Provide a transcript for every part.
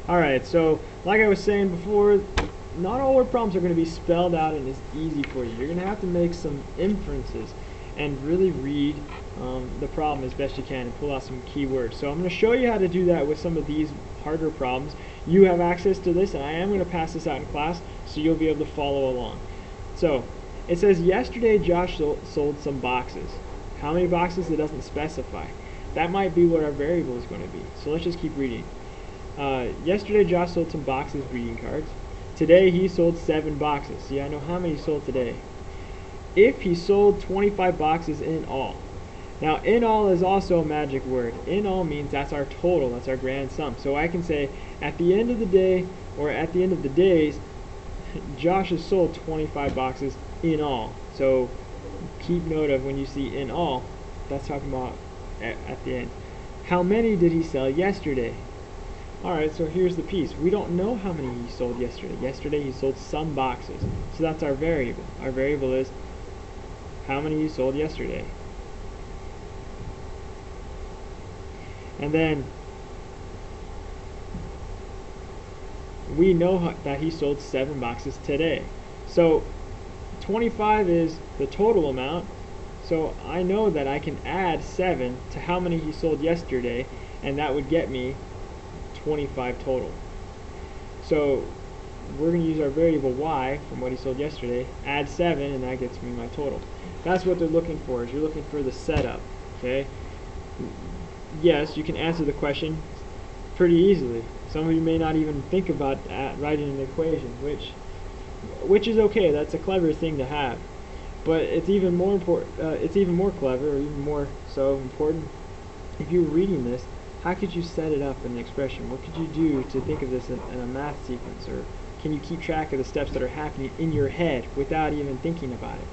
Alright, so like I was saying before, not all our problems are going to be spelled out and as easy for you. You're going to have to make some inferences and really read the problem as best you can and pull out some key words. So I'm going to show you how to do that with some of these harder problems. You have access to this, and I am going to pass this out in class so you'll be able to follow along. So it says, yesterday Josh sold some boxes. How many boxes? It doesn't specify. That might be what our variable is going to be. So let's just keep reading. Yesterday Josh sold some boxes, greeting cards. Today he sold 7 boxes. See, I know how many he sold today. If he sold 25 boxes in all. Now, in all is also a magic word. In all means that's our total, that's our grand sum. So I can say, at the end of the day, or at the end of the days, Josh has sold 25 boxes in all. So keep note of when you see in all, that's talking about at the end. How many did he sell yesterday? Alright, so here's the piece. We don't know how many he sold yesterday. Yesterday he sold some boxes. So that's our variable. Our variable is how many he sold yesterday. And then we know that he sold 7 boxes today. So 25 is the total amount. So I know that I can add 7 to how many he sold yesterday, and that would get me 25 total. So we're going to use our variable y from what he sold yesterday, add 7, and that gets me my total. That's what they're looking for, is you're looking for the setup. Okay? Yes, you can answer the question pretty easily. Some of you may not even think about writing an equation, which is okay. That's a clever thing to have. But it's even more important. It's even more clever, or even more so important. If you're reading this, how could you set it up in an expression? What could you do to think of this in a math sequence? Or can you keep track of the steps that are happening in your head without even thinking about it?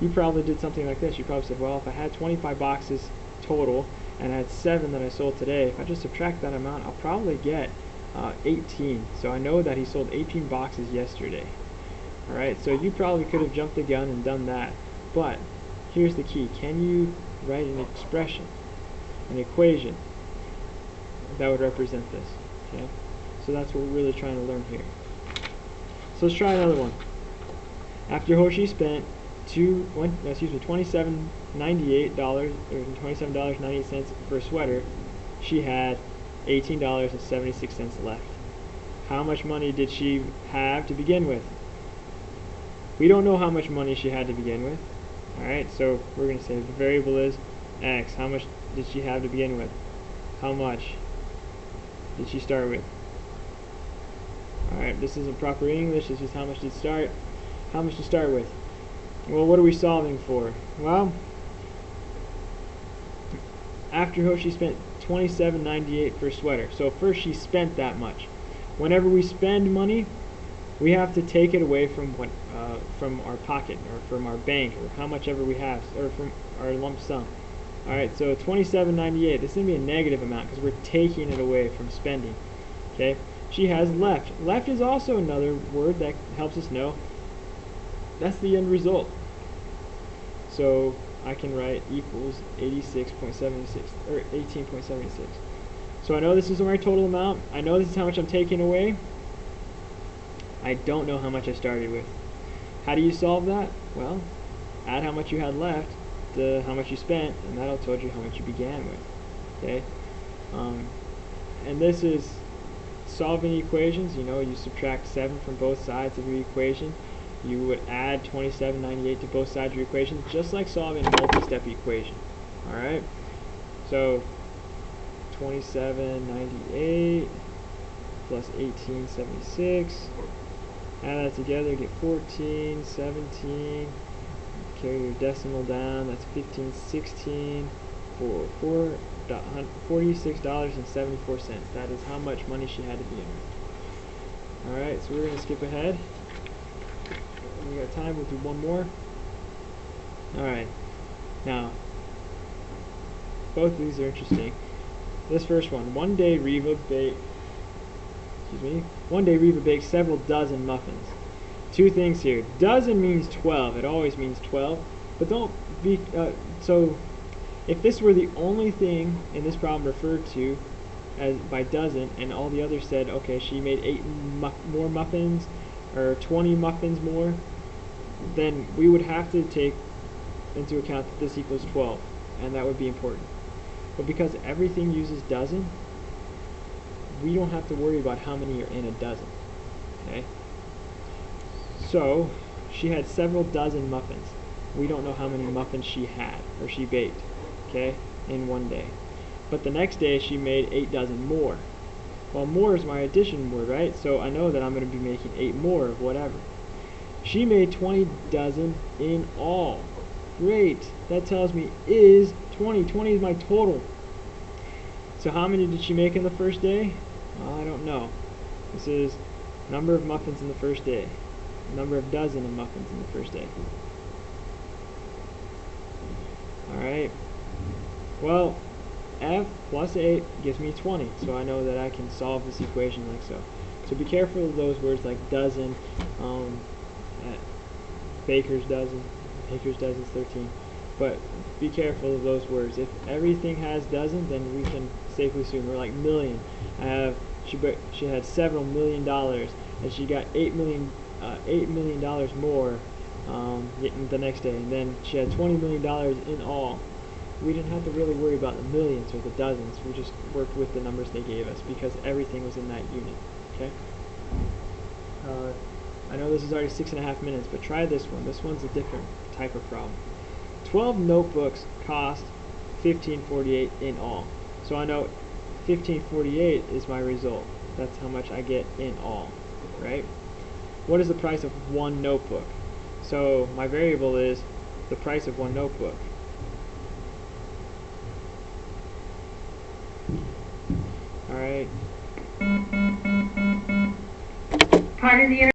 You probably did something like this. You probably said, well, if I had 25 boxes total and I had 7 that I sold today, if I just subtract that amount, I'll probably get 18. So I know that he sold 18 boxes yesterday. Alright, so you probably could have jumped the gun and done that. But here's the key. Can you write an expression, an equation, that would represent this? Okay, so that's what we're really trying to learn here. So let's try another one. After Hoshi spent $27.98 or $27.98 for a sweater, she had $18.76 left. How much money did she have to begin with? We don't know how much money she had to begin with. Alright, so we're going to say the variable is x. How much did she have to begin with? How much did she start with? Alright, this isn't proper English. This is how much did start. How much to start with? Well, what are we solving for? Well, after Hoshi spent $27.98 for a sweater. So first she spent that much. Whenever we spend money, we have to take it away from what from our pocket or from our bank or how much ever we have, or from our lump sum. Alright, so $27.98. This is going to be a negative amount because we're taking it away from spending. Okay, she has left. Left is also another word that helps us know that's the end result. So I can write equals 86.76 or 18.76. So I know this is my total amount. I know this is how much I'm taking away. I don't know how much I started with. How do you solve that? Well, add how much you had left to how much you spent, and that'll tell you how much you began with. Okay, and this is solving equations. You know, you subtract 7 from both sides of your equation. You would add 27.98 to both sides of your equation, just like solving a multi-step equation. Alright, so 27.98 plus 18.76, add that together, get 14, 17, carry your decimal down, that's 15.16 for $46.74. That is how much money she had to begin with. Alright, so we're going to skip ahead. We got time, we'll do one more. Alright, now both of these are interesting. This first one, one day Reva baked several dozen muffins. Two things here. Dozen means 12. It always means 12. But don't be so if this were the only thing in this problem referred to as by dozen, and all the others said, okay, she made 8 more muffins, or 20 muffins more, then we would have to take into account that this equals 12, and that would be important. But because everything uses dozen, we don't have to worry about how many are in a dozen. Okay? So, she had several dozen muffins. We don't know how many muffins she had, or she baked, okay, in one day. But the next day, she made 8 dozen more. Well, more is my addition word, right? So I know that I'm going to be making 8 more of whatever. She made 20 dozen in all. Great. That tells me is 20. 20 is my total. So how many did she make in the first day? Well, I don't know. This is number of muffins in the first day. Number of dozen of muffins in the first day. Alright. Well, f plus 8 gives me 20, so I know that I can solve this equation like so. So be careful of those words like dozen, baker's dozen. Baker's dozen is 13. But be careful of those words. If everything has dozen, then we can safely assume we're like million. She had several $1 million, and she got $8 million more the next day, and then she had $20 million in all. We didn't have to really worry about the millions or the dozens. We just worked with the numbers they gave us because everything was in that unit. Okay. I know this is already 6.5 minutes, but try this one. This one's a different type of problem. 12 notebooks cost $15.48 in all. So I know $15.48 is my result. That's how much I get in all, right? What is the price of one notebook? So my variable is the price of one notebook. Alright. Part of the